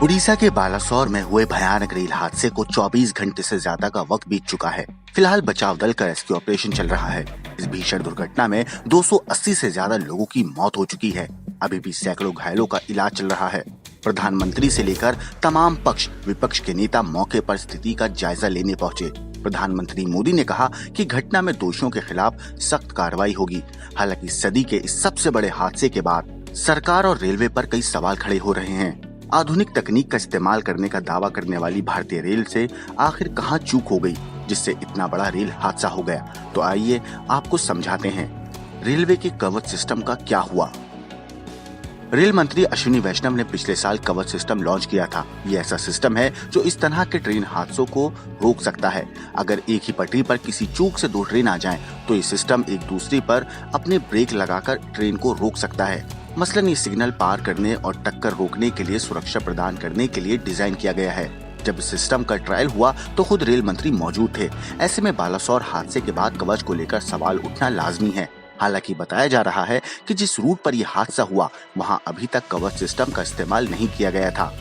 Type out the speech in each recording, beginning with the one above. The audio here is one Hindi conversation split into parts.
उड़ीसा के बालासोर में हुए भयानक रेल हादसे को 24 घंटे से ज्यादा का वक्त बीत चुका है। फिलहाल बचाव दल का रेस्क्यू ऑपरेशन चल रहा है। इस भीषण दुर्घटना में 280 से ज्यादा लोगों की मौत हो चुकी है। अभी भी सैकड़ों घायलों का इलाज चल रहा है। प्रधानमंत्री से लेकर तमाम पक्ष विपक्ष के नेता मौके पर स्थिति का जायजा लेने पहुंचे। प्रधानमंत्री मोदी ने कहा कि घटना में दोषियों के खिलाफ सख्त कार्रवाई होगी। हालांकि सदी के इस सबसे बड़े हादसे के बाद सरकार और रेलवे पर कई सवाल खड़े हो रहे हैं। आधुनिक तकनीक का इस्तेमाल करने का दावा करने वाली भारतीय रेल से आखिर कहां चूक हो गई जिससे इतना बड़ा रेल हादसा हो गया। तो आइए आपको समझाते हैं रेलवे के कवच सिस्टम का क्या हुआ। रेल मंत्री अश्विनी वैष्णव ने पिछले साल कवच सिस्टम लॉन्च किया था। ये ऐसा सिस्टम है जो इस तरह के ट्रेन हादसों को रोक सकता है। अगर एक ही पटरी पर किसी चूक से दो ट्रेन आ जाएं, तो ये सिस्टम एक दूसरे पर अपने ब्रेक लगाकर ट्रेन को रोक सकता है। मसलन ये सिग्नल पार करने और टक्कर रोकने के लिए सुरक्षा प्रदान करने के लिए डिजाइन किया गया है। जब इस सिस्टम का ट्रायल हुआ तो खुद रेल मंत्री मौजूद थे। ऐसे में बालासोर हादसे के बाद कवच को लेकर सवाल उठना लाजमी है। हालांकि बताया जा रहा है कि जिस रूट पर यह हादसा हुआ वहां अभी तक कवच सिस्टम का इस्तेमाल नहीं किया गया था।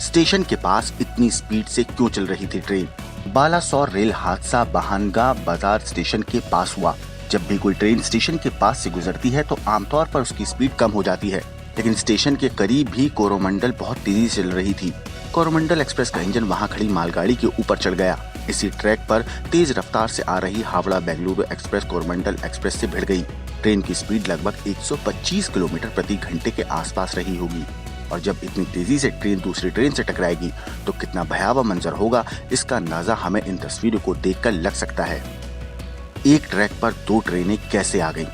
स्टेशन के पास इतनी स्पीड से क्यों चल रही थी ट्रेन? बालासोर रेल हादसा बहानगा बाजार स्टेशन के पास हुआ। जब भी कोई ट्रेन स्टेशन के पास से गुजरती है तो आमतौर पर उसकी स्पीड कम हो जाती है, लेकिन स्टेशन के करीब भी कोरोमंडल बहुत तेजी से चल रही थी। कोरोमंडल एक्सप्रेस का इंजन वहां खड़ी मालगाड़ी के ऊपर चढ़ गया। इसी ट्रैक पर तेज रफ्तार से आ रही हावड़ा बेंगलुरु एक्सप्रेस कोरोमंडल एक्सप्रेस से भिड़ गई। ट्रेन की स्पीड लगभग 125 किलोमीटर प्रति घंटे के आसपास रही होगी। और जब इतनी तेजी से ट्रेन दूसरी ट्रेन से टकराएगी तो कितना भयावह मंजर होगा, इसका अंदाजा हमें इन तस्वीरों को देखकर लग सकता है। एक ट्रैक पर दो ट्रेनें कैसे आ गईं?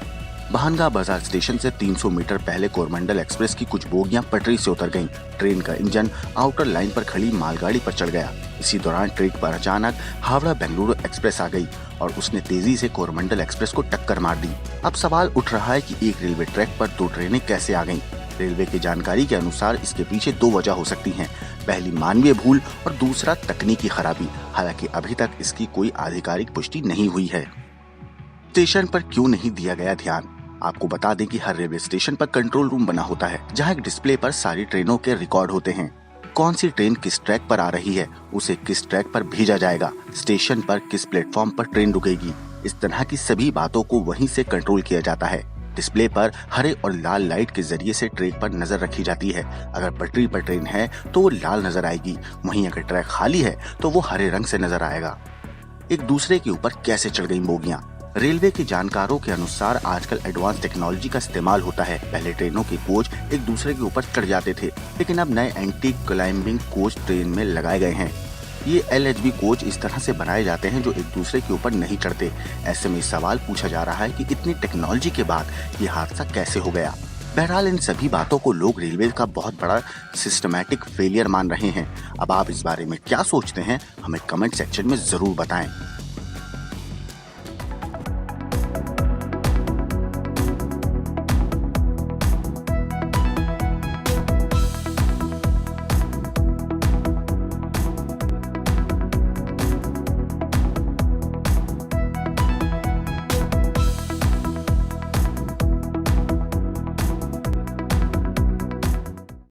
बहानगा बाजार स्टेशन से 300 मीटर पहले कोरोमंडल एक्सप्रेस की कुछ बोगियां पटरी से उतर गईं। ट्रेन का इंजन आउटर लाइन पर खड़ी मालगाड़ी पर चढ़ गया। इसी दौरान ट्रैक पर अचानक हावड़ा बेंगलुरु एक्सप्रेस आ गई और उसने तेजी से कोरोमंडल एक्सप्रेस को टक्कर मार दी। अब सवाल उठ रहा है कि एक रेलवे ट्रैक पर दो ट्रेनें कैसे आ गईं? रेलवे की जानकारी के अनुसार इसके पीछे दो वजह हो सकती हैं। पहली मानवीय भूल और दूसरा तकनीकी खराबी। हालांकि अभी तक इसकी कोई आधिकारिक पुष्टि नहीं हुई है। स्टेशन पर क्यों नहीं दिया गया ध्यान? आपको बता दें कि हर रेलवे स्टेशन पर कंट्रोल रूम बना होता है, जहां एक डिस्प्ले पर सारी ट्रेनों के रिकॉर्ड होते हैं। कौन सी ट्रेन किस ट्रैक पर आ रही है, उसे किस ट्रैक पर भेजा जाएगा, स्टेशन पर किस प्लेटफॉर्म पर ट्रेन रुकेगी, इस तरह की सभी बातों को वहीं से कंट्रोल किया जाता है। डिस्प्ले पर हरे और लाल लाइट के जरिए से ट्रैक पर नजर रखी जाती है। अगर पटरी पर ट्रेन है तो वो लाल नजर आएगी, वहीं अगर ट्रैक खाली है तो वो हरे रंग से नजर आएगा। एक दूसरे के ऊपर कैसे चढ़ गई बोगियां? रेलवे के जानकारों के अनुसार आजकल एडवांस टेक्नोलॉजी का इस्तेमाल होता है। पहले ट्रेनों के कोच एक दूसरे के ऊपर चढ़ जाते थे, लेकिन अब नए एंटी क्लाइंबिंग कोच ट्रेन में लगाए गए हैं। ये LHB कोच इस तरह से बनाए जाते हैं जो एक दूसरे के ऊपर नहीं चढ़ते। ऐसे में सवाल पूछा जा रहा है कि इतनी टेक्नोलॉजी के बाद ये हादसा कैसे हो गया। बहरहाल इन सभी बातों को लोग रेलवे का बहुत बड़ा सिस्टमैटिक फेलियर मान रहे हैं। अब आप इस बारे में क्या सोचते हैं, हमें कमेंट सेक्शन में जरूर बताएं।